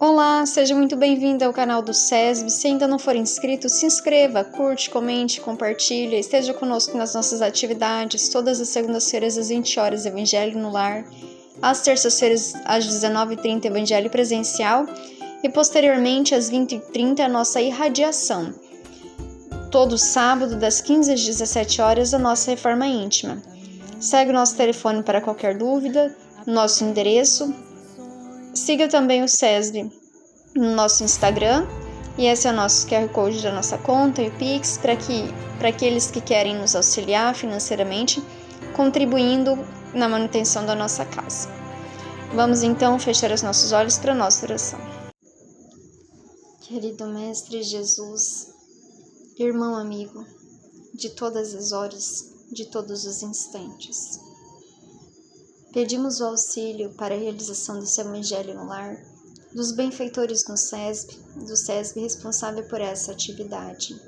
Olá, seja muito bem-vindo ao canal do SESB. Se ainda não for inscrito, se inscreva, curte, comente, compartilhe, esteja conosco nas nossas atividades, todas as segundas-feiras às 20 horas, Evangelho no Lar, às terças-feiras às 19h30, Evangelho presencial e posteriormente às 20h30 a nossa irradiação. Todo sábado, das 15 às 17 horas, a nossa reforma íntima. Segue o nosso telefone para qualquer dúvida, nosso endereço. Siga também o SESB no nosso Instagram, e esse é o nosso QR Code da nossa conta e o Pix, para aqueles que querem nos auxiliar financeiramente, contribuindo na manutenção da nossa casa. Vamos então fechar os nossos olhos para a nossa oração. Querido Mestre Jesus, irmão amigo, de todas as horas, de todos os instantes, pedimos o auxílio para a realização desse Evangelho no Lar, dos benfeitores no SESB, do SESB responsável por essa atividade.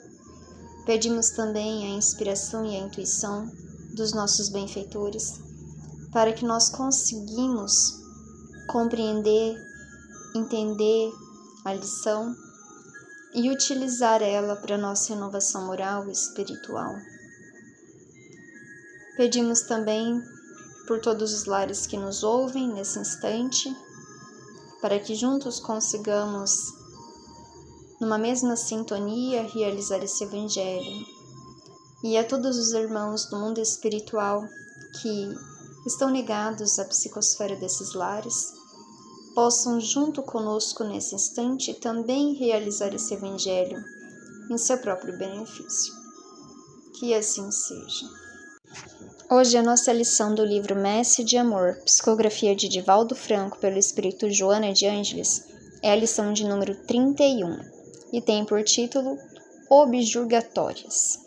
Pedimos também a inspiração e a intuição dos nossos benfeitores, para que nós conseguimos compreender, entender a lição e utilizar ela para nossa renovação moral e espiritual. Pedimos também por todos os lares que nos ouvem nesse instante, para que juntos consigamos, numa mesma sintonia, realizar esse Evangelho. E a todos os irmãos do mundo espiritual que estão ligados à psicosfera desses lares, possam junto conosco nesse instante também realizar esse Evangelho em seu próprio benefício. Que assim seja. Hoje a nossa lição do livro Messe de Amor, psicografia de Divaldo Franco pelo Espírito Joana de Ângeles, é a lição de número 31 e tem por título Objurgatórias.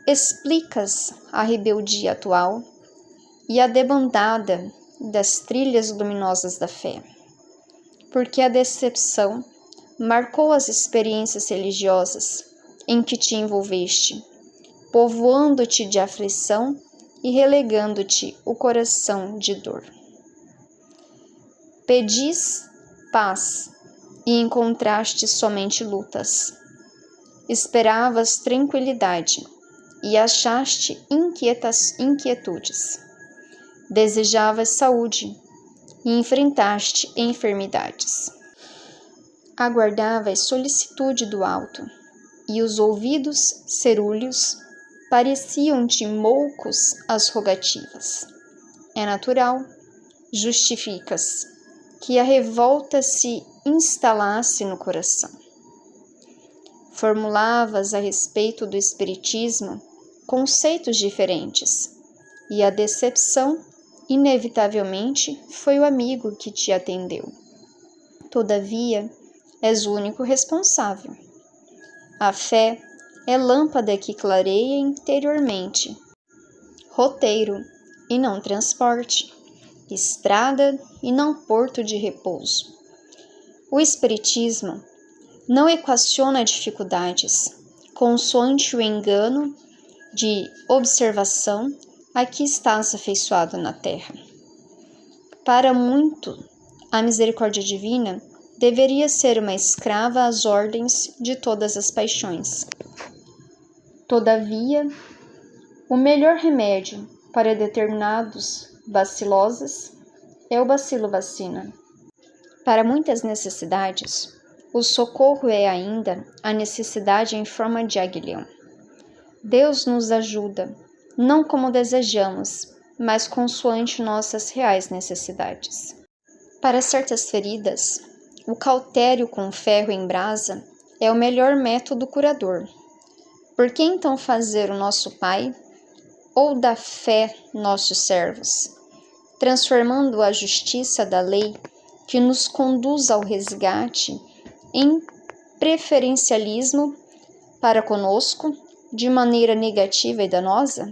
Explicas a rebeldia atual e a debandada das trilhas luminosas da fé, porque a decepção marcou as experiências religiosas em que te envolveste, povoando-te de aflição e relegando-te o coração de dor. Pedis paz e encontraste somente lutas. Esperavas tranquilidade e achaste inquietudes. Desejavas saúde e enfrentaste enfermidades. Aguardavas solicitude do alto e os ouvidos cerúleos pareciam-te moucos às rogativas. É natural, justificas, que a revolta se instalasse no coração. Formulavas a respeito do espiritismo conceitos diferentes, e a decepção, inevitavelmente, foi o amigo que te atendeu. Todavia, és o único responsável. A fé é lâmpada que clareia interiormente, roteiro e não transporte, estrada e não porto de repouso. O Espiritismo não equaciona dificuldades, consoante o engano de observação a que estás afeiçoado na terra. Para muito, a misericórdia divina deveria ser uma escrava às ordens de todas as paixões. Todavia, o melhor remédio para determinados baciloses é o bacilo-vacina. Para muitas necessidades, o socorro é ainda a necessidade em forma de aguilhão. Deus nos ajuda, não como desejamos, mas consoante nossas reais necessidades. Para certas feridas, o cautério com ferro em brasa é o melhor método curador. Por que então fazer o nosso Pai, ou da fé nossos servos, transformando a justiça da lei que nos conduz ao resgate em preferencialismo para conosco, de maneira negativa e danosa?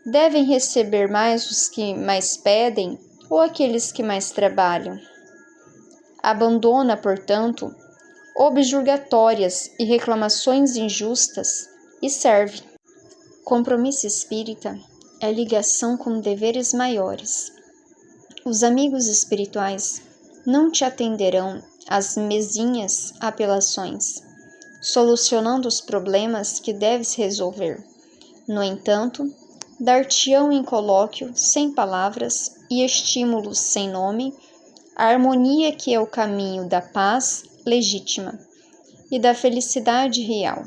Devem receber mais os que mais pedem ou aqueles que mais trabalham? Abandona, portanto, objurgatórias e reclamações injustas e serve. Compromisso espírita é ligação com deveres maiores. Os amigos espirituais não te atenderão às mezinhas apelações, solucionando os problemas que deves resolver. No entanto, dar-te-ão em colóquio, sem palavras, e estímulos sem nome, a harmonia que é o caminho da paz legítima e da felicidade real,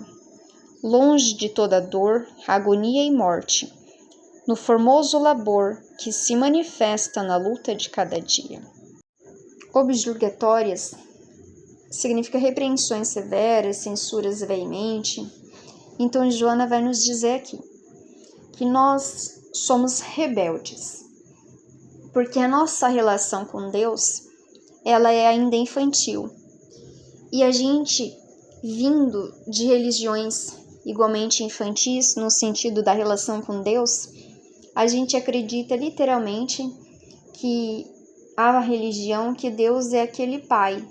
longe de toda dor, agonia e morte, no formoso labor que se manifesta na luta de cada dia. Objurgatórias significa repreensões severas, censuras veementes. Então, Joana vai nos dizer aqui que nós somos rebeldes, porque a nossa relação com Deus, ela é ainda infantil. E a gente, vindo de religiões igualmente infantis, no sentido da relação com Deus, a gente acredita literalmente que a religião, que Deus é aquele pai,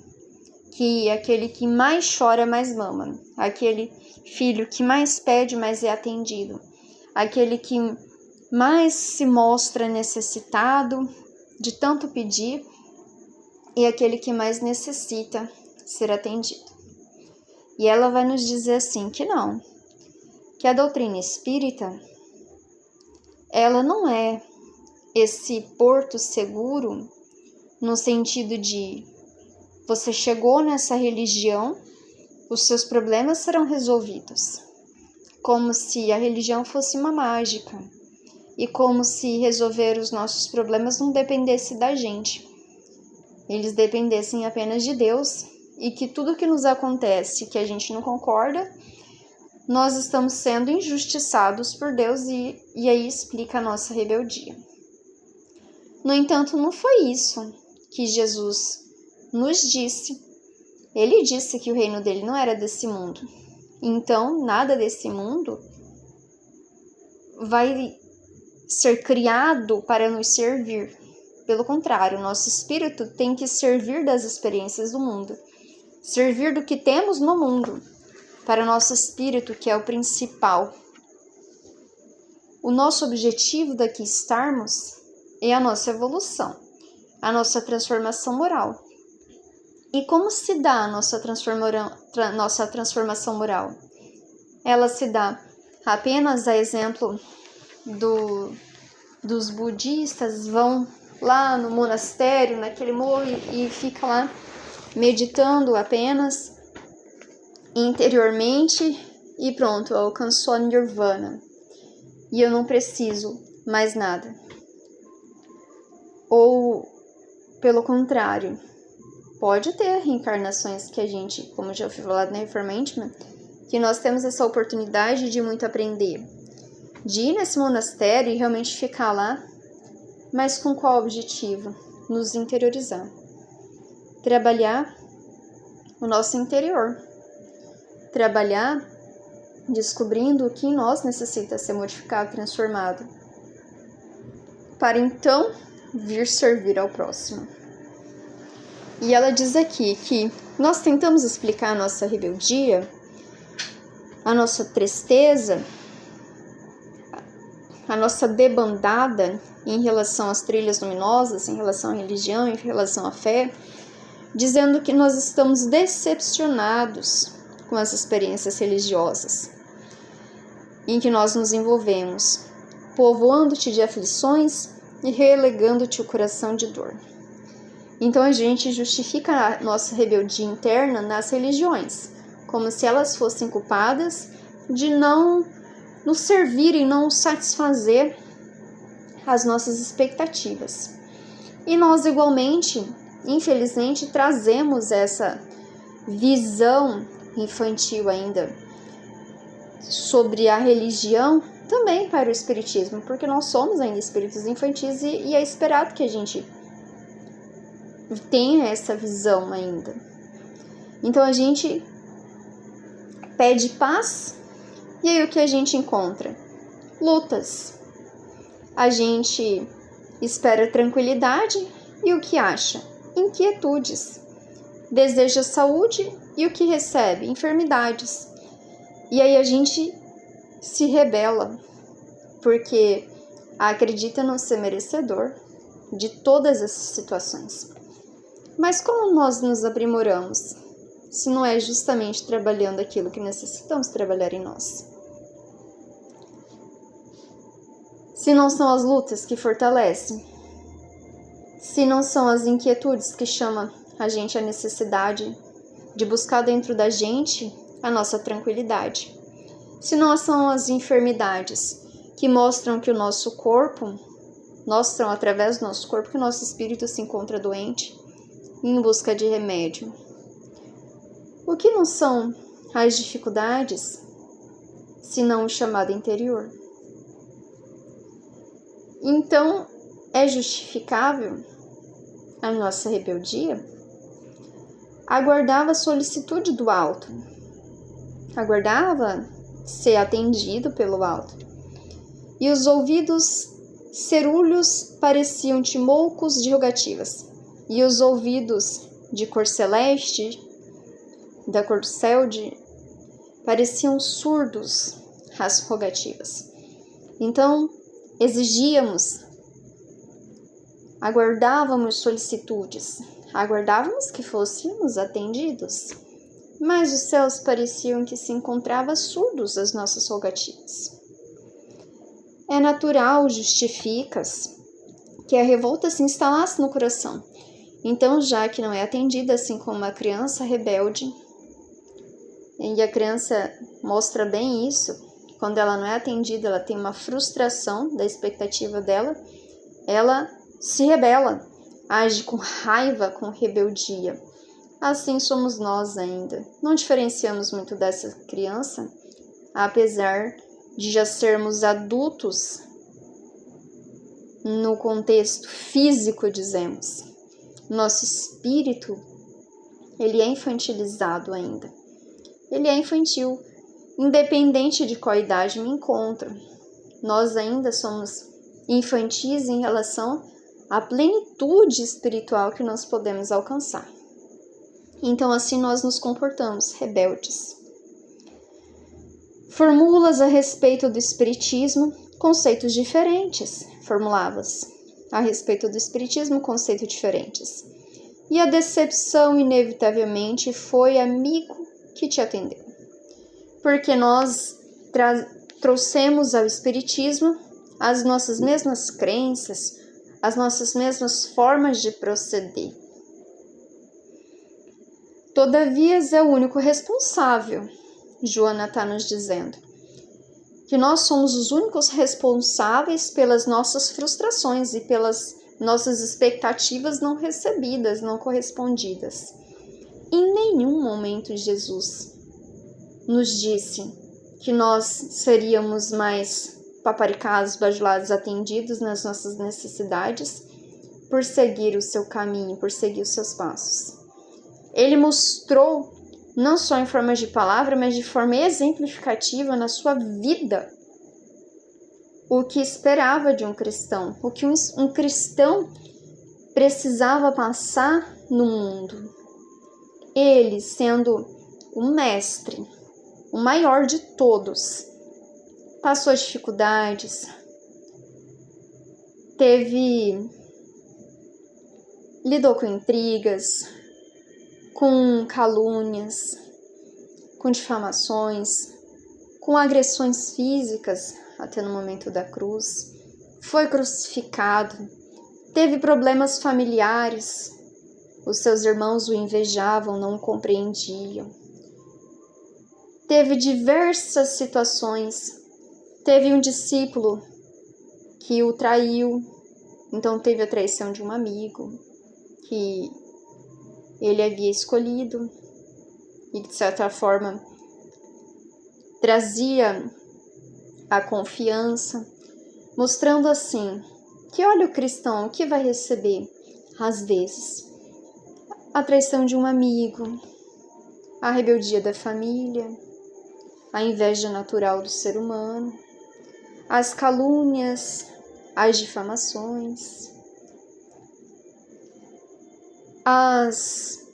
que é aquele que mais chora, mais mama, aquele filho que mais pede, mais é atendido, aquele que mais se mostra necessitado de tanto pedir e aquele que mais necessita ser atendido. E ela vai nos dizer assim que não, que a doutrina espírita, ela não é esse porto seguro no sentido de você chegou nessa religião, os seus problemas serão resolvidos, como se a religião fosse uma mágica e como se resolver os nossos problemas não dependesse da gente, eles dependessem apenas de Deus, e que tudo que nos acontece que a gente não concorda, nós estamos sendo injustiçados por Deus e aí explica a nossa rebeldia. No entanto, não foi isso que Jesus nos disse. Ele disse que o reino dele não era desse mundo. Então, nada desse mundo vai ser criado para nos servir. Pelo contrário, nosso espírito tem que servir das experiências do mundo, servir do que temos no mundo, para o nosso espírito, que é o principal. O nosso objetivo daqui estarmos é a nossa evolução, a nossa transformação moral. E como se dá a nossa transformação moral? Ela se dá apenas a exemplo dos budistas, vão lá no monastério, naquele morro e fica lá meditando apenas interiormente e pronto, alcançou a nirvana e eu não preciso mais nada. Ou, pelo contrário, pode ter reencarnações que a gente, como já fui falado na Reformation, que nós temos essa oportunidade de muito aprender, de ir nesse monastério e realmente ficar lá, mas com qual objetivo? Nos interiorizar, trabalhar o nosso interior, trabalhar descobrindo o que em nós necessita ser modificado, transformado, para então vir servir ao próximo. E ela diz aqui que nós tentamos explicar a nossa rebeldia, a nossa tristeza, a nossa debandada em relação às trilhas luminosas, em relação à religião, em relação à fé, dizendo que nós estamos decepcionados com as experiências religiosas em que nós nos envolvemos, povoando-te de aflições e relegando-te o coração de dor. Então a gente justifica a nossa rebeldia interna nas religiões, como se elas fossem culpadas de não nos servir e não satisfazer as nossas expectativas. E nós igualmente, infelizmente, trazemos essa visão infantil ainda sobre a religião também para o espiritismo, porque nós somos ainda espíritos infantis e é esperado que a gente tenha essa visão ainda. Então a gente pede paz e aí o que a gente encontra? Lutas. A gente espera tranquilidade e o que acha? Inquietudes. Deseja saúde e o que recebe? Enfermidades. E aí a gente se rebela, porque acredita não ser merecedor de todas essas situações. Mas como nós nos aprimoramos, se não é justamente trabalhando aquilo que necessitamos trabalhar em nós? Se não são as lutas que fortalecem, se não são as inquietudes que chamam a gente à necessidade de buscar dentro da gente a nossa tranquilidade, se não são as enfermidades que mostram que o nosso corpo, mostram através do nosso corpo que o nosso espírito se encontra doente, em busca de remédio. O que não são as dificuldades, senão o chamado interior? Então, é justificável a nossa rebeldia? Aguardava a solicitude do alto, aguardava ser atendido pelo alto, e os ouvidos cerúleos pareciam timoucos de rogativas, e os ouvidos de cor celeste, da cor do céu, pareciam surdos às rogativas. Então, exigíamos, aguardávamos solicitudes, aguardávamos que fôssemos atendidos, mas os céus pareciam que se encontravam surdos às nossas rogativas. É natural, justificas, que a revolta se instalasse no coração. Então, já que não é atendida, assim como uma criança rebelde, e a criança mostra bem isso, quando ela não é atendida, ela tem uma frustração da expectativa dela, ela se rebela, age com raiva, com rebeldia. Assim somos nós ainda. Não diferenciamos muito dessa criança, apesar de já sermos adultos no contexto físico, dizemos. Nosso espírito, ele é infantilizado ainda. Ele é infantil, independente de qual idade me encontro. Nós ainda somos infantis em relação à plenitude espiritual que nós podemos alcançar. Então, assim nós nos comportamos, rebeldes. Formulas a respeito do espiritismo, conceitos diferentes. Formulavas a respeito do espiritismo, conceitos diferentes. E a decepção, inevitavelmente, foi amigo que te atendeu. Porque nós trouxemos ao espiritismo as nossas mesmas crenças, as nossas mesmas formas de proceder. Todavia, é o único responsável, Joana está nos dizendo, que nós somos os únicos responsáveis pelas nossas frustrações e pelas nossas expectativas não recebidas, não correspondidas. Em nenhum momento Jesus nos disse que nós seríamos mais paparicados, bajulados, atendidos nas nossas necessidades por seguir o seu caminho, por seguir os seus passos. Ele mostrou, não só em forma de palavra, mas de forma exemplificativa na sua vida, o que esperava de um cristão, o que um cristão precisava passar no mundo. Ele, sendo o mestre, o maior de todos, passou dificuldades, lidou com intrigas, com calúnias, com difamações, com agressões físicas, até no momento da cruz, foi crucificado, teve problemas familiares, os seus irmãos o invejavam, não o compreendiam. Teve diversas situações, teve um discípulo que o traiu, então teve a traição de um amigo que ele havia escolhido e de certa forma trazia a confiança, mostrando assim que olha o cristão, o que vai receber? Às vezes, a traição de um amigo, a rebeldia da família, a inveja natural do ser humano, as calúnias, as difamações, as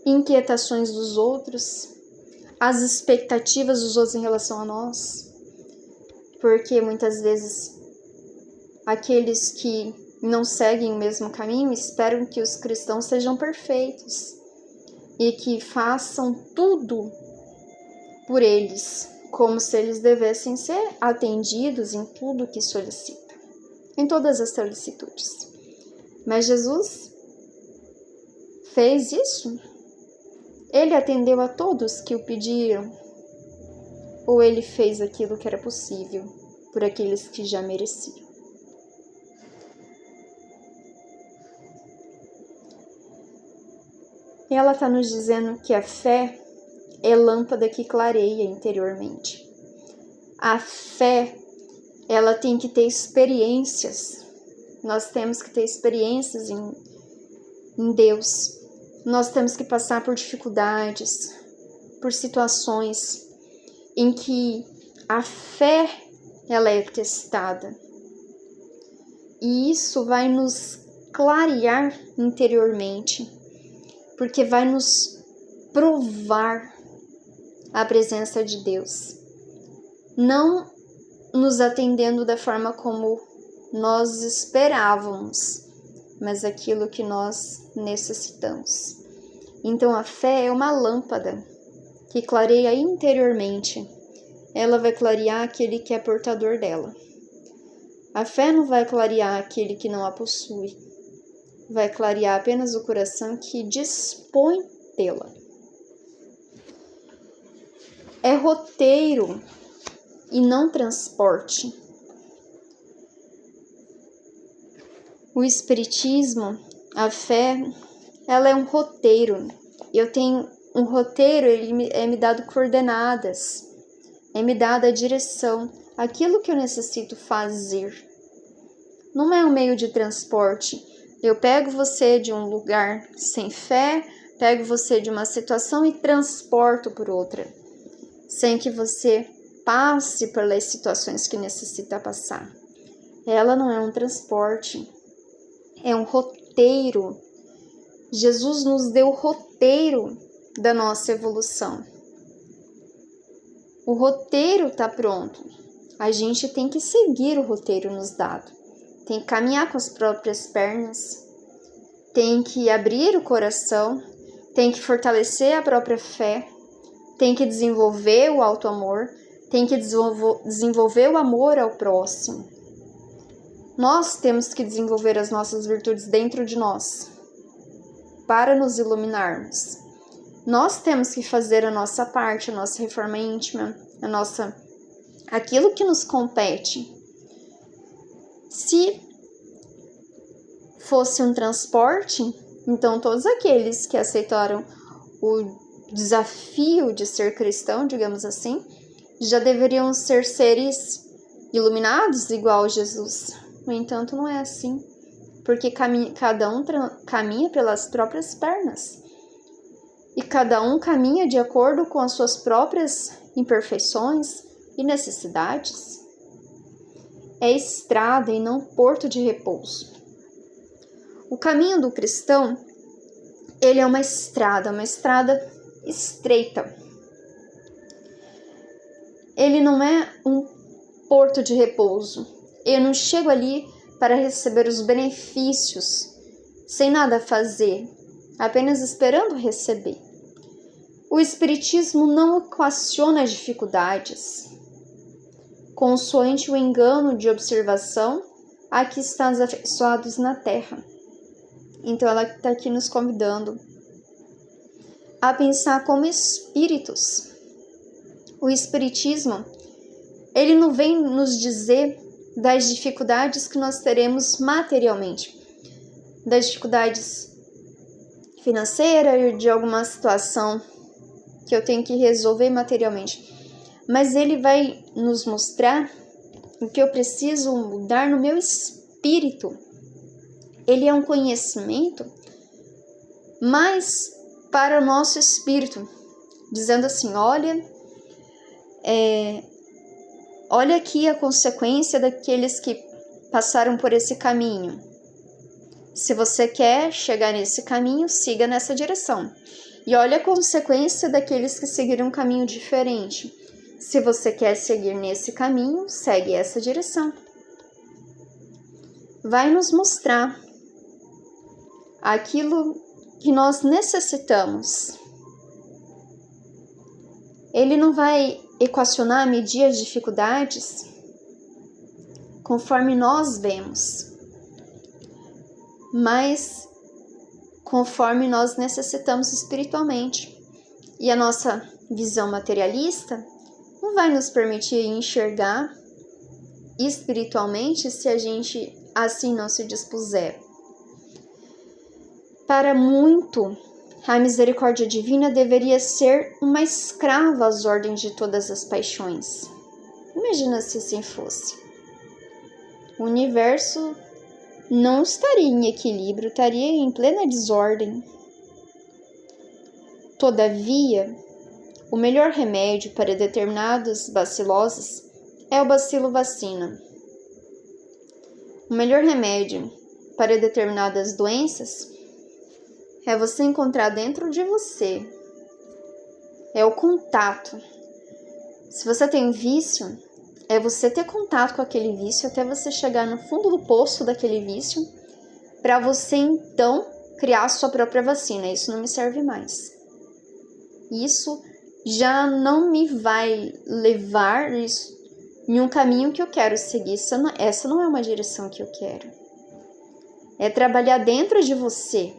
inquietações dos outros, as expectativas dos outros em relação a nós, porque muitas vezes aqueles que não seguem o mesmo caminho esperam que os cristãos sejam perfeitos e que façam tudo por eles, como se eles devessem ser atendidos em tudo que solicita, em todas as solicitudes. Mas Jesus fez isso? Ele atendeu a todos que o pediram? Ou ele fez aquilo que era possível por aqueles que já mereciam? E ela está nos dizendo que a fé é lâmpada que clareia interiormente. A fé, ela tem que ter experiências. Nós temos que ter experiências em Deus. Nós temos que passar por dificuldades, por situações em que a fé ela é testada. E isso vai nos clarear interiormente, porque vai nos provar a presença de Deus. Não nos atendendo da forma como nós esperávamos, mas aquilo que nós necessitamos. Então a fé é uma lâmpada que clareia interiormente. Ela vai clarear aquele que é portador dela. A fé não vai clarear aquele que não a possui. Vai clarear apenas o coração que dispõe dela. É roteiro e não transporte. O espiritismo, a fé, ela é um roteiro. Eu tenho um roteiro, ele é me dado coordenadas, é me dada a direção, aquilo que eu necessito fazer. Não é um meio de transporte. Eu pego você de um lugar sem fé, pego você de uma situação e transporto por outra, sem que você passe pelas situações que necessita passar. Ela não é um transporte, é um roteiro. Jesus nos deu o roteiro da nossa evolução. O roteiro está pronto. A gente tem que seguir o roteiro nos dado. Tem que caminhar com as próprias pernas. Tem que abrir o coração. Tem que fortalecer a própria fé. Tem que desenvolver o auto-amor. Tem que desenvolver o amor ao próximo. Nós temos que desenvolver as nossas virtudes dentro de nós, para nos iluminarmos. Nós temos que fazer a nossa parte, a nossa reforma íntima, aquilo que nos compete. Se fosse um transporte, então todos aqueles que aceitaram o desafio de ser cristão, digamos assim, já deveriam ser seres iluminados igual a Jesus. No entanto, não é assim, porque cada um caminha pelas próprias pernas. E cada um caminha de acordo com as suas próprias imperfeições e necessidades. É estrada e não porto de repouso. O caminho do cristão, ele é uma estrada estreita. Ele não é um porto de repouso. Eu não chego ali para receber os benefícios, sem nada fazer, apenas esperando receber. O espiritismo não equaciona dificuldades, consoante o engano de observação a que estamos afeiçoados na Terra. Então ela está aqui nos convidando a pensar como espíritos. O espiritismo, ele não vem nos dizer das dificuldades que nós teremos materialmente, das dificuldades financeiras, de alguma situação que eu tenho que resolver materialmente, mas ele vai nos mostrar o que eu preciso mudar no meu espírito. Ele é um conhecimento, mas para o nosso espírito, dizendo assim, olha aqui a consequência daqueles que passaram por esse caminho. Se você quer chegar nesse caminho, siga nessa direção. E olha a consequência daqueles que seguiram um caminho diferente. Se você quer seguir nesse caminho, segue essa direção. vai nos mostrar aquilo que nós necessitamos. Ele não vai equacionar, medir as dificuldades conforme nós vemos, mas conforme nós necessitamos espiritualmente. E a nossa visão materialista não vai nos permitir enxergar espiritualmente se a gente assim não se dispuser. Para muito, a misericórdia divina deveria ser uma escrava às ordens de todas as paixões. Imagina se assim fosse. O universo não estaria em equilíbrio, estaria em plena desordem. Todavia, o melhor remédio para determinadas baciloses é o bacilo vacina. O melhor remédio para determinadas doenças é você encontrar dentro de você. É o contato. Se você tem um vício, é você ter contato com aquele vício até você chegar no fundo do poço daquele vício, para você então criar a sua própria vacina. Isso não me serve mais. Isso já não me vai levar em um caminho que eu quero seguir. Essa não é uma direção que eu quero. É trabalhar dentro de você.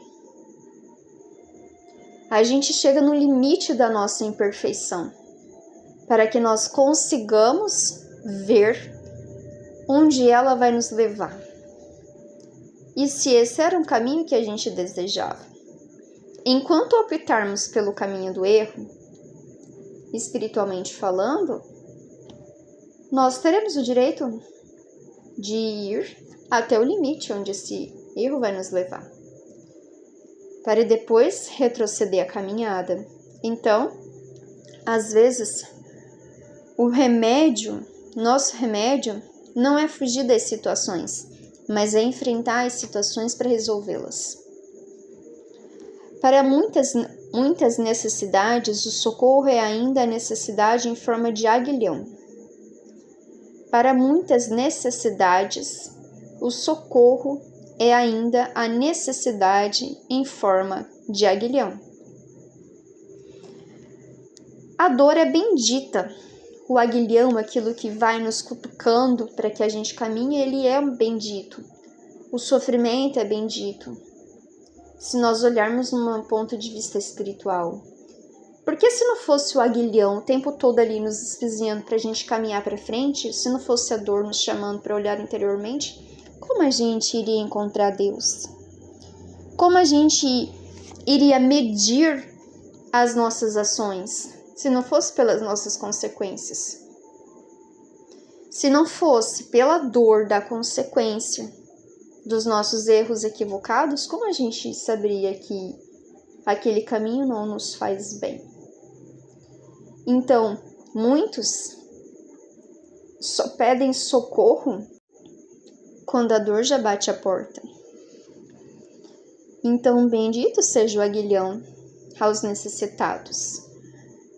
A gente chega no limite da nossa imperfeição, para que nós consigamos ver onde ela vai nos levar. E se esse era um caminho que a gente desejava. Enquanto optarmos pelo caminho do erro, espiritualmente falando, nós teremos o direito de ir até o limite onde esse erro vai nos levar, para depois retroceder a caminhada. Então, às vezes, nosso remédio, não é fugir das situações, mas é enfrentar as situações para resolvê-las. Para muitas necessidades, o socorro é ainda a necessidade em forma de aguilhão. Para muitas necessidades, o socorro é ainda a necessidade em forma de aguilhão. A dor é bendita. O aguilhão, aquilo que vai nos cutucando para que a gente caminhe, ele é bendito. O sofrimento é bendito. Se nós olharmos num ponto de vista espiritual. Porque se não fosse o aguilhão o tempo todo ali nos espizinhando para a gente caminhar para frente, se não fosse a dor nos chamando para olhar interiormente, como a gente iria encontrar Deus? Como a gente iria medir as nossas ações, se não fosse pelas nossas consequências? Se não fosse pela dor da consequência dos nossos erros equivocados, como a gente saberia que aquele caminho não nos faz bem? Então, muitos só pedem socorro quando a dor já bate a porta. Então, bendito seja o aguilhão aos necessitados,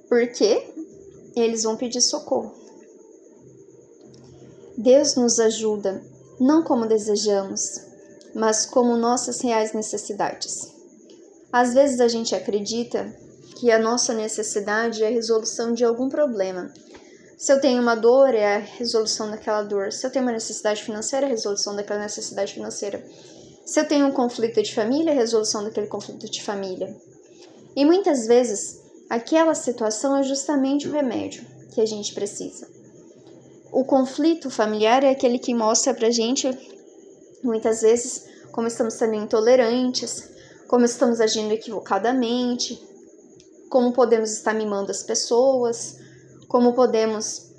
porque eles vão pedir socorro. Deus nos ajuda, não como desejamos, mas como nossas reais necessidades. Às vezes a gente acredita que a nossa necessidade é a resolução de algum problema. Se eu tenho uma dor, é a resolução daquela dor. Se eu tenho uma necessidade financeira, é a resolução daquela necessidade financeira. Se eu tenho um conflito de família, é a resolução daquele conflito de família. E muitas vezes, aquela situação é justamente o remédio que a gente precisa. O conflito familiar é aquele que mostra pra gente, muitas vezes, como estamos sendo intolerantes, como estamos agindo equivocadamente, como podemos estar mimando as pessoas, como podemos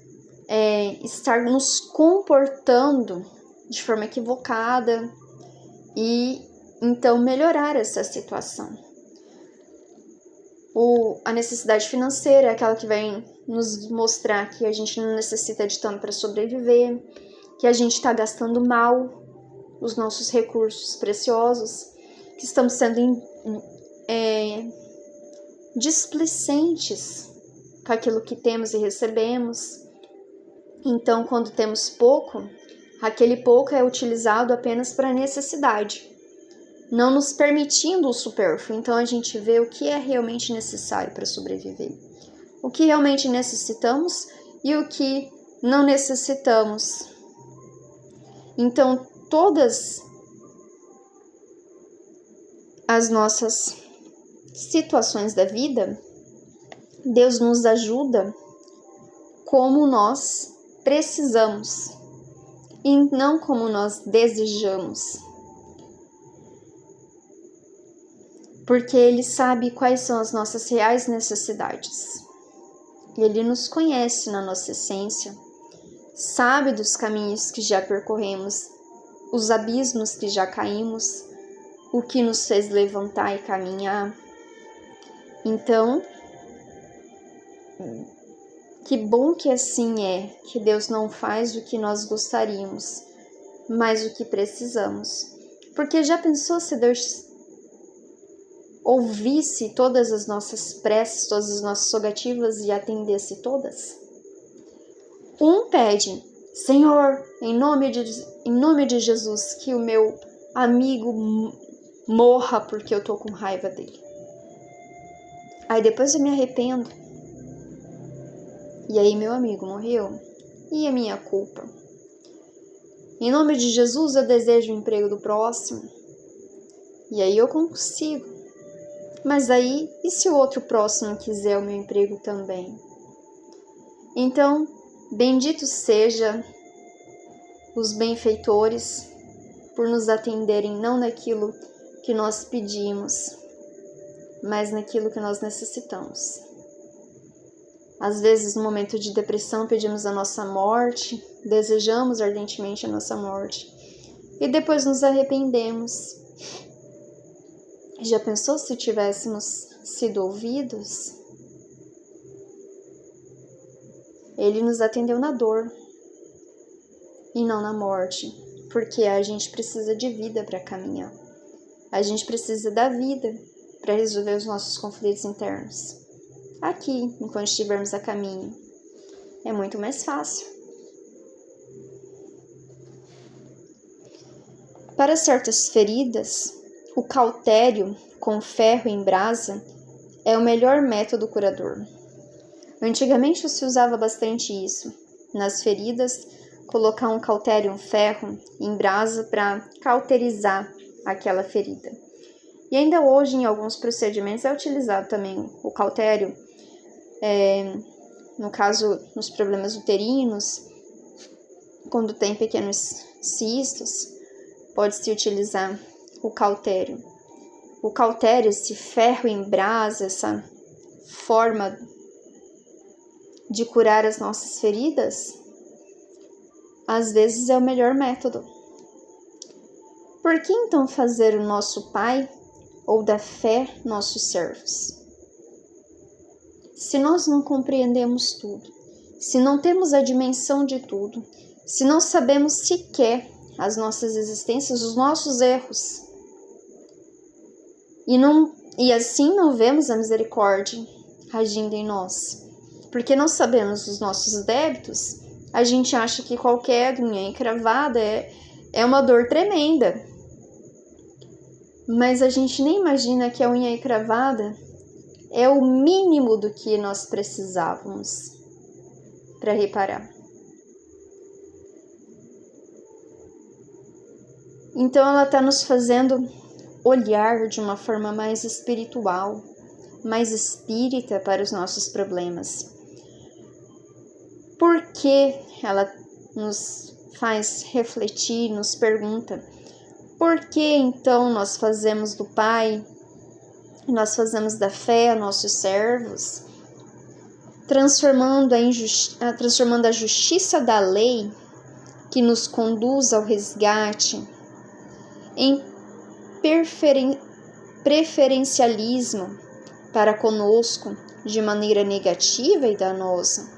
estar nos comportando de forma equivocada e então melhorar essa situação. A necessidade financeira é aquela que vai nos mostrar que a gente não necessita de tanto para sobreviver, que a gente está gastando mal os nossos recursos preciosos, que estamos sendo displicentes com aquilo que temos e recebemos. Então, quando temos pouco, Aquele pouco é utilizado apenas para necessidade, não nos permitindo o supérfluo. Então a gente vê o que é realmente necessário para sobreviver, o que realmente necessitamos e o que não necessitamos. Então todas as nossas situações da vida, Deus nos ajuda como nós precisamos e não como nós desejamos. Porque Ele sabe quais são as nossas reais necessidades. Ele nos conhece na nossa essência, sabe dos caminhos que já percorremos, os abismos que já caímos, o que nos fez levantar e caminhar. Então, que bom que assim é, que Deus não faz o que nós gostaríamos, mas o que precisamos. Porque já pensou se Deus ouvisse todas as nossas preces, todas as nossas rogativas e atendesse todas? Um pede: Senhor, em nome de Jesus, que o meu amigo morra porque eu tô com raiva dele. Aí depois eu me arrependo. E aí meu amigo morreu. E a minha culpa? Em nome de Jesus eu desejo o emprego do próximo. E aí eu consigo. Mas aí, e se o outro próximo quiser o meu emprego também? Então, bendito seja os benfeitores por nos atenderem não naquilo que nós pedimos, mas naquilo que nós necessitamos. Às vezes, no momento de depressão, pedimos a nossa morte, desejamos ardentemente a nossa morte e depois nos arrependemos. Já pensou se tivéssemos sido ouvidos? Ele nos atendeu na dor e não na morte, porque a gente precisa de vida para caminhar. A gente precisa da vida para resolver os nossos conflitos internos. Aqui, enquanto estivermos a caminho, é muito mais fácil. Para certas feridas, o cautério com ferro em brasa é o melhor método curador. Antigamente se usava bastante isso. Nas feridas, colocar um cautério, um ferro em brasa para cauterizar aquela ferida. E ainda hoje, em alguns procedimentos, é utilizado também o cautério. No caso, nos problemas uterinos, quando tem pequenos cistos, pode-se utilizar o cautério. O cautério, esse ferro em brasa, essa forma de curar as nossas feridas, às vezes é o melhor método. Por que então fazer o nosso Pai ou da fé nossos servos? Se nós não compreendemos tudo, se não temos a dimensão de tudo, se não sabemos sequer as nossas existências, os nossos erros, e assim não vemos a misericórdia agindo em nós, porque não sabemos os nossos débitos, a gente acha que qualquer unha encravada é uma dor tremenda. Mas a gente nem imagina que a unha encravada é o mínimo do que nós precisávamos para reparar. Então ela está nos fazendo olhar de uma forma mais espiritual, mais espírita para os nossos problemas. Por que ela nos faz refletir, nos pergunta: por que então nós fazemos do Pai, nós fazemos da fé nossos servos, transformando a justiça da lei que nos conduz ao resgate em preferencialismo para conosco de maneira negativa e danosa?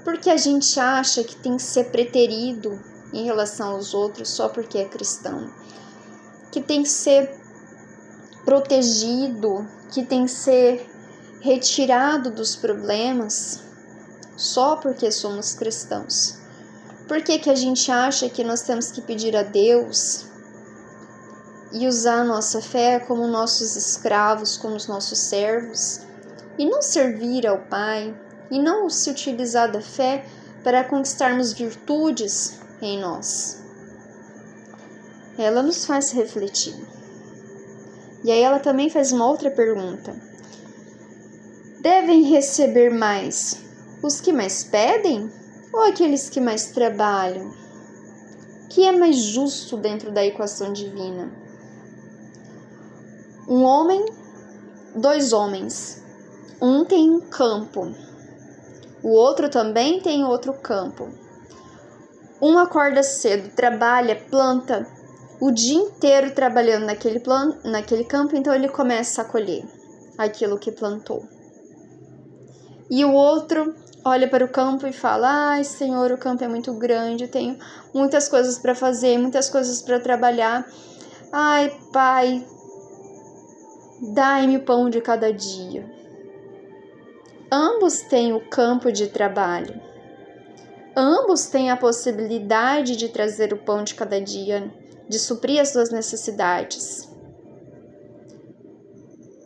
Porque a gente acha que tem que ser preterido em relação aos outros só porque é cristão, que tem que ser protegido, que tem que ser retirado dos problemas só porque somos cristãos. Por que que a gente acha que nós temos que pedir a Deus e usar a nossa fé como nossos escravos, como os nossos servos, e não servir ao Pai, e não se utilizar da fé para conquistarmos virtudes em nós? Ela nos faz refletir. E aí ela também faz uma outra pergunta. Devem receber mais os que mais pedem ou aqueles que mais trabalham? O que é mais justo dentro da equação divina? Um homem, dois homens. Um tem um campo, o outro também tem outro campo. Um acorda cedo, trabalha, planta o dia inteiro trabalhando naquele campo, então ele começa a colher aquilo que plantou. E o outro olha para o campo e fala: ai, Senhor, o campo é muito grande, eu tenho muitas coisas para fazer, muitas coisas para trabalhar. Ai, Pai, dai-me o pão de cada dia. Ambos têm o campo de trabalho. Ambos têm a possibilidade de trazer o pão de cada dia, de suprir as suas necessidades.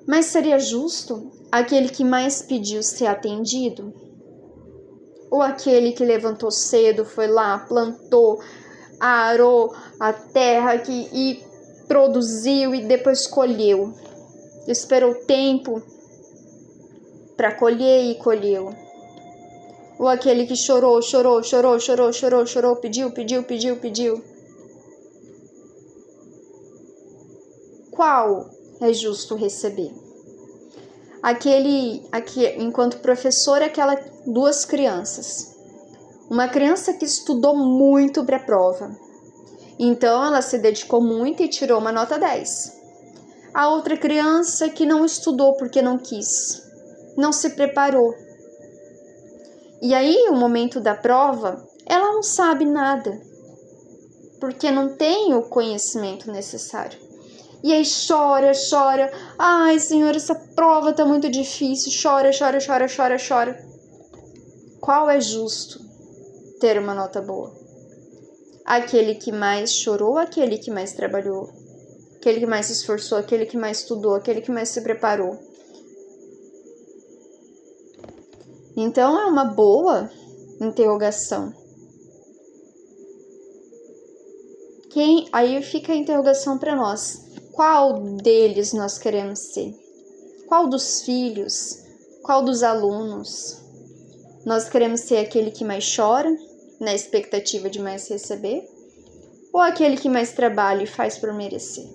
Mas seria justo aquele que mais pediu ser atendido? Ou aquele que levantou cedo, foi lá, plantou, arou a terra e produziu e depois colheu? Esperou tempo para colher e colheu? Ou aquele que chorou, pediu? Qual é justo receber? Aquele, enquanto professor, aquelas duas crianças. Uma criança que estudou muito para a prova. Então, ela se dedicou muito e tirou uma nota 10. A outra criança que não estudou porque não quis. Não se preparou. E aí, o momento da prova, ela não sabe nada. Porque não tem o conhecimento necessário. E aí chora. Ai, Senhor, essa prova tá muito difícil. Chora. Qual é justo ter uma nota boa? Aquele que mais chorou, aquele que mais trabalhou, aquele que mais se esforçou, aquele que mais estudou, aquele que mais se preparou. Então é uma boa interrogação. Aí fica a interrogação para nós. Qual deles nós queremos ser? Qual dos filhos? Qual dos alunos? Nós queremos ser aquele que mais chora, na expectativa de mais receber? Ou aquele que mais trabalha e faz por merecer?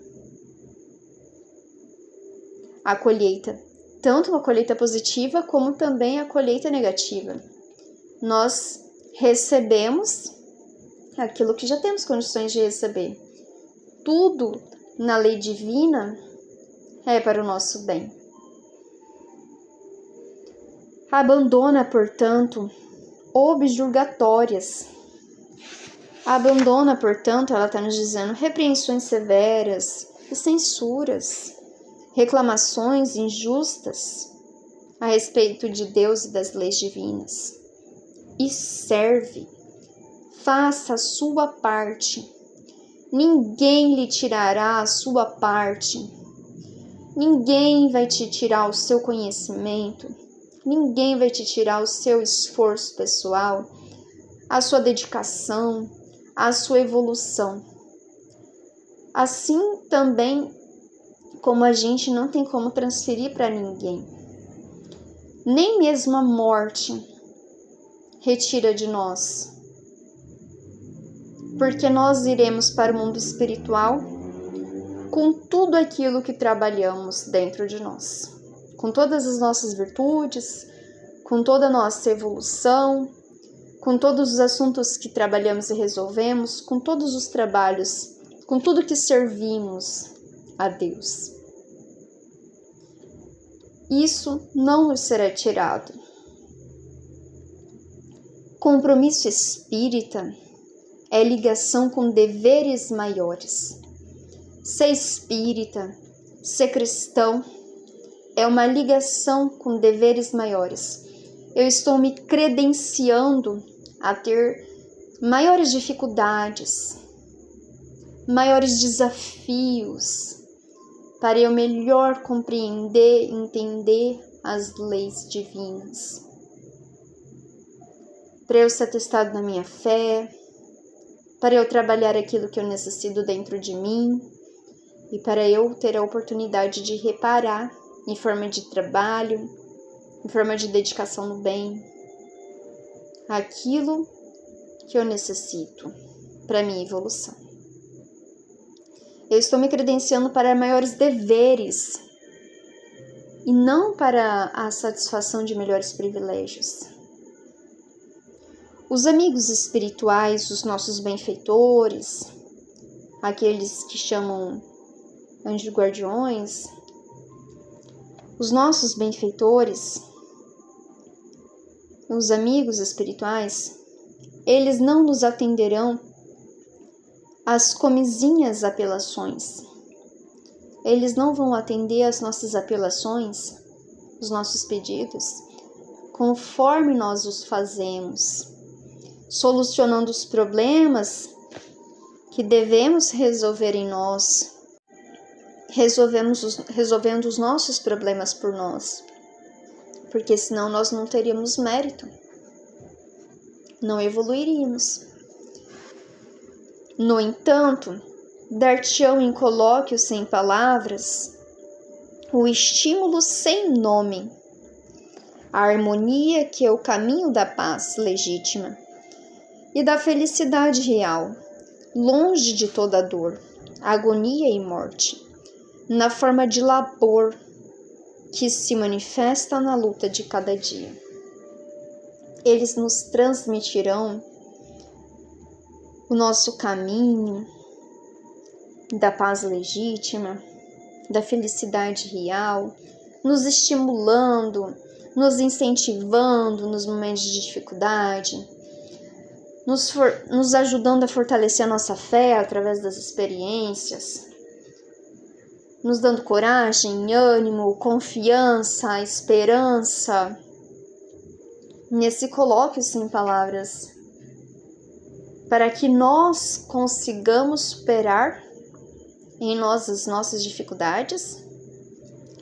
A colheita, tanto a colheita positiva como também a colheita negativa. Nós recebemos aquilo que já temos condições de receber. Tudo na lei divina é para o nosso bem. Abandona, portanto, objurgatórias. Abandona, portanto, ela está nos dizendo, repreensões severas e censuras, reclamações injustas a respeito de Deus e das leis divinas. E serve, faça a sua parte. Ninguém lhe tirará a sua parte. Ninguém vai te tirar o seu conhecimento. Ninguém vai te tirar o seu esforço pessoal, a sua dedicação, a sua evolução. Assim também como a gente não tem como transferir para ninguém. Nem mesmo a morte retira de nós. Porque nós iremos para o mundo espiritual com tudo aquilo que trabalhamos dentro de nós. Com todas as nossas virtudes, com toda a nossa evolução, com todos os assuntos que trabalhamos e resolvemos, com todos os trabalhos, com tudo que servimos a Deus. Isso não nos será tirado. Compromisso espírita é ligação com deveres maiores. Ser espírita, ser cristão, é uma ligação com deveres maiores. Eu estou me credenciando a ter maiores dificuldades, maiores desafios, para eu melhor compreender e entender as leis divinas. Para eu ser testado na minha fé, para eu trabalhar aquilo que eu necessito dentro de mim e para eu ter a oportunidade de reparar em forma de trabalho, em forma de dedicação no bem, aquilo que eu necessito para minha evolução. Eu estou me credenciando para maiores deveres e não para a satisfação de melhores privilégios. Os amigos espirituais, os nossos benfeitores, aqueles que chamam anjos guardiões, os nossos benfeitores, os amigos espirituais, eles não nos atenderão às comizinhas apelações. Eles não vão atender às nossas apelações, os nossos pedidos, conforme nós os fazemos, solucionando os problemas que devemos resolver em nós, resolvendo os nossos problemas por nós, porque senão nós não teríamos mérito, não evoluiríamos. No entanto, dar-te-ão em colóquio sem palavras o estímulo sem nome, a harmonia que é o caminho da paz legítima e da felicidade real, longe de toda dor, agonia e morte, na forma de labor que se manifesta na luta de cada dia. Eles nos transmitirão o nosso caminho da paz legítima, da felicidade real, nos estimulando, nos incentivando nos momentos de dificuldade, nos ajudando a fortalecer a nossa fé através das experiências, nos dando coragem, ânimo, confiança, esperança. Nesse colóquio sem palavras, para que nós consigamos superar em nós as nossas dificuldades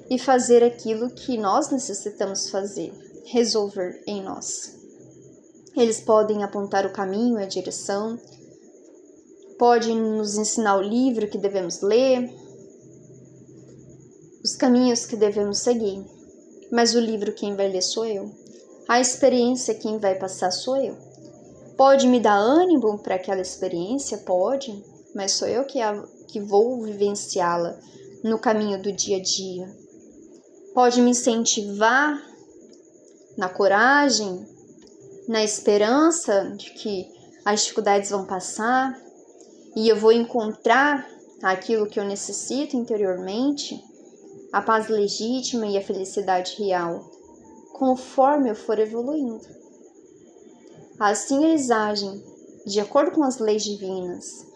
e fazer aquilo que nós necessitamos fazer, resolver em nós. Eles podem apontar o caminho, a direção, podem nos ensinar o livro que devemos ler, os caminhos que devemos seguir, mas o livro quem vai ler sou eu, a experiência quem vai passar sou eu. Pode me dar ânimo para aquela experiência? Pode, mas sou eu que vou vivenciá-la no caminho do dia a dia. Pode me incentivar na coragem, na esperança de que as dificuldades vão passar e eu vou encontrar aquilo que eu necessito interiormente, a paz legítima e a felicidade real, conforme eu for evoluindo. Assim eles agem de acordo com as leis divinas,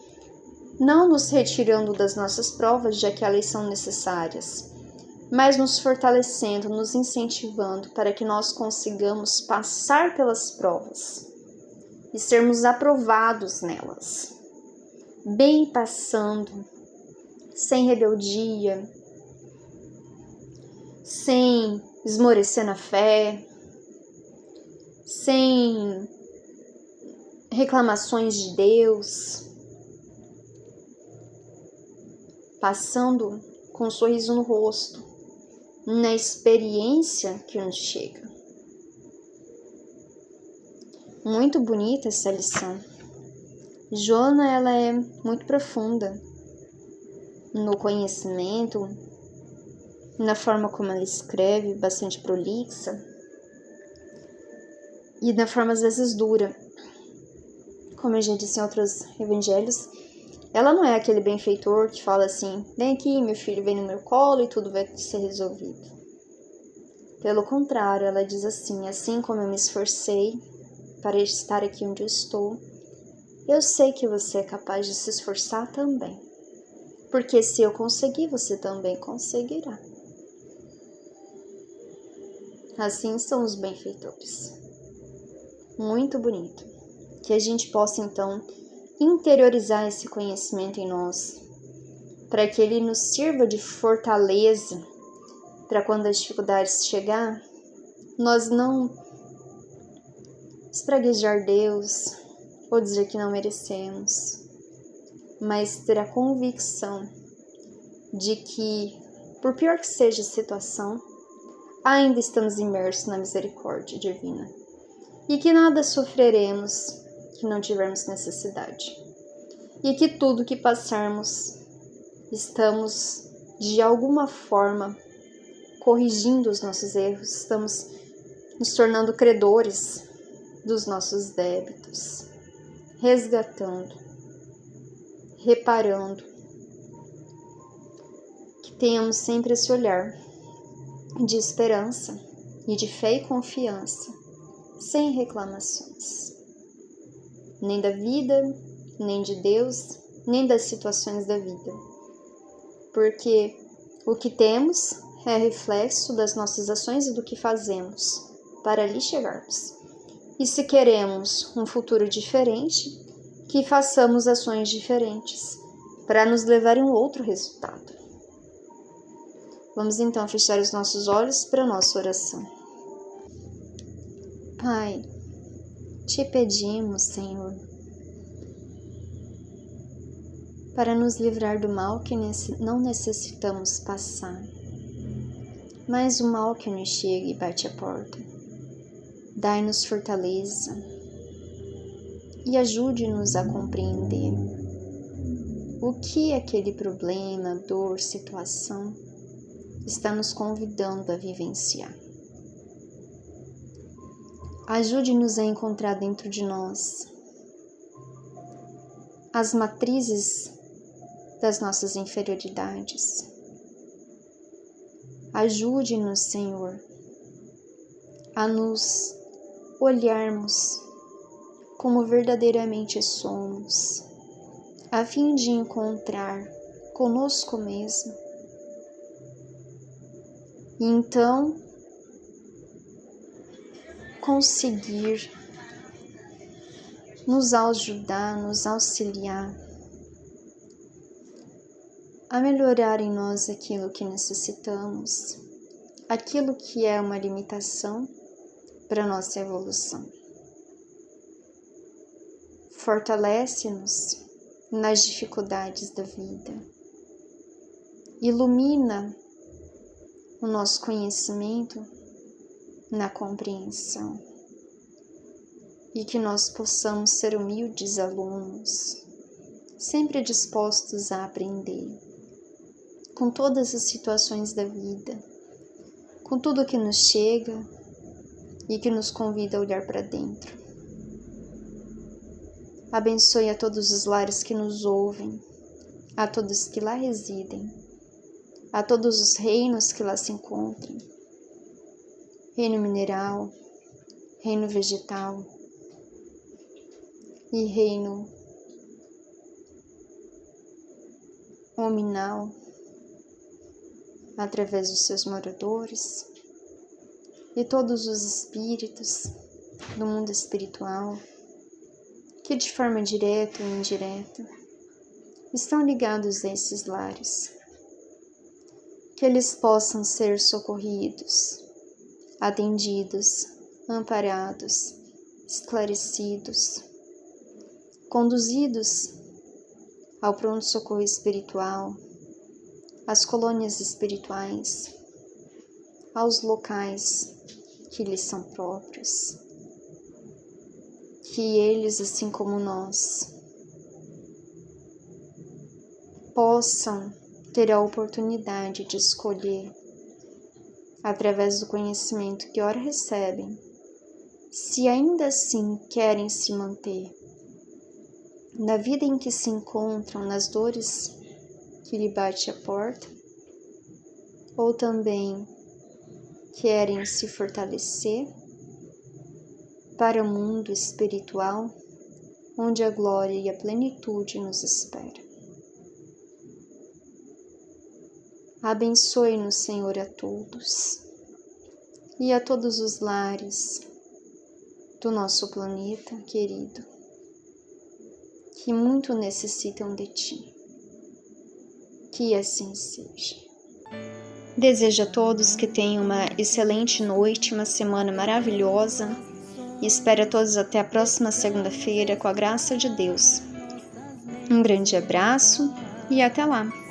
não nos retirando das nossas provas, já que elas são necessárias, mas nos fortalecendo, nos incentivando para que nós consigamos passar pelas provas e sermos aprovados nelas, bem passando, sem rebeldia, sem esmorecer na fé, sem reclamações de Deus, passando com um sorriso no rosto, na experiência que nos chega. Muito bonita essa lição. Joana, ela é muito profunda no conhecimento, na forma como ela escreve, bastante prolixa, e na forma às vezes dura. Como eu já disse em outros evangelhos, ela não é aquele benfeitor que fala assim: vem aqui, meu filho, vem no meu colo e tudo vai ser resolvido. Pelo contrário, ela diz assim como eu me esforcei para estar aqui onde eu estou, eu sei que você é capaz de se esforçar também. Porque se eu conseguir, você também conseguirá. Assim são os benfeitores. Muito bonito. Que a gente possa, então, interiorizar esse conhecimento em nós, para que ele nos sirva de fortaleza, para quando as dificuldades chegar, nós não espraguejar Deus ou dizer que não merecemos, mas ter a convicção de que, por pior que seja a situação, ainda estamos imersos na misericórdia divina e que nada sofreremos que não tivermos necessidade e que tudo que passarmos estamos de alguma forma corrigindo os nossos erros, estamos nos tornando credores dos nossos débitos, resgatando, reparando, que tenhamos sempre esse olhar de esperança e de fé e confiança, sem reclamações, nem da vida, nem de Deus, nem das situações da vida, porque o que temos é reflexo das nossas ações e do que fazemos para ali chegarmos. E se queremos um futuro diferente, que façamos ações diferentes para nos levar a um outro resultado. Vamos então fechar os nossos olhos para a nossa oração. Pai, te pedimos, Senhor, para nos livrar do mal que não necessitamos passar, mas o mal que nos chega e bate a porta. Dai-nos fortaleza e ajude-nos a compreender o que aquele problema, dor, situação está nos convidando a vivenciar. Ajude-nos a encontrar dentro de nós as matrizes das nossas inferioridades. Ajude-nos, Senhor, a nos olharmos como verdadeiramente somos, a fim de encontrar conosco mesmo. E então conseguir nos ajudar, nos auxiliar a melhorar em nós aquilo que necessitamos, aquilo que é uma limitação para a nossa evolução. Fortalece-nos nas dificuldades da vida. Ilumina o nosso conhecimento na compreensão. E que nós possamos ser humildes alunos, sempre dispostos a aprender, com todas as situações da vida, com tudo que nos chega e que nos convida a olhar para dentro. Abençoe a todos os lares que nos ouvem, a todos que lá residem, a todos os reinos que lá se encontram, reino mineral, reino vegetal e reino hominal, através dos seus moradores, e todos os espíritos do mundo espiritual, que de forma direta ou indireta estão ligados a esses lares, que eles possam ser socorridos, atendidos, amparados, esclarecidos, conduzidos ao pronto-socorro espiritual, às colônias espirituais, aos locais que lhes são próprios, que eles, assim como nós, possam ter a oportunidade de escolher, através do conhecimento que ora recebem, se ainda assim querem se manter na vida em que se encontram, nas dores que lhe bate a porta, ou também querem se fortalecer para o mundo espiritual, onde a glória e a plenitude nos espera. Abençoe-nos, Senhor, a todos e a todos os lares do nosso planeta querido, que muito necessitam de Ti. Que assim seja. Desejo a todos que tenham uma excelente noite, uma semana maravilhosa e espero a todos até a próxima segunda-feira com a graça de Deus. Um grande abraço e até lá!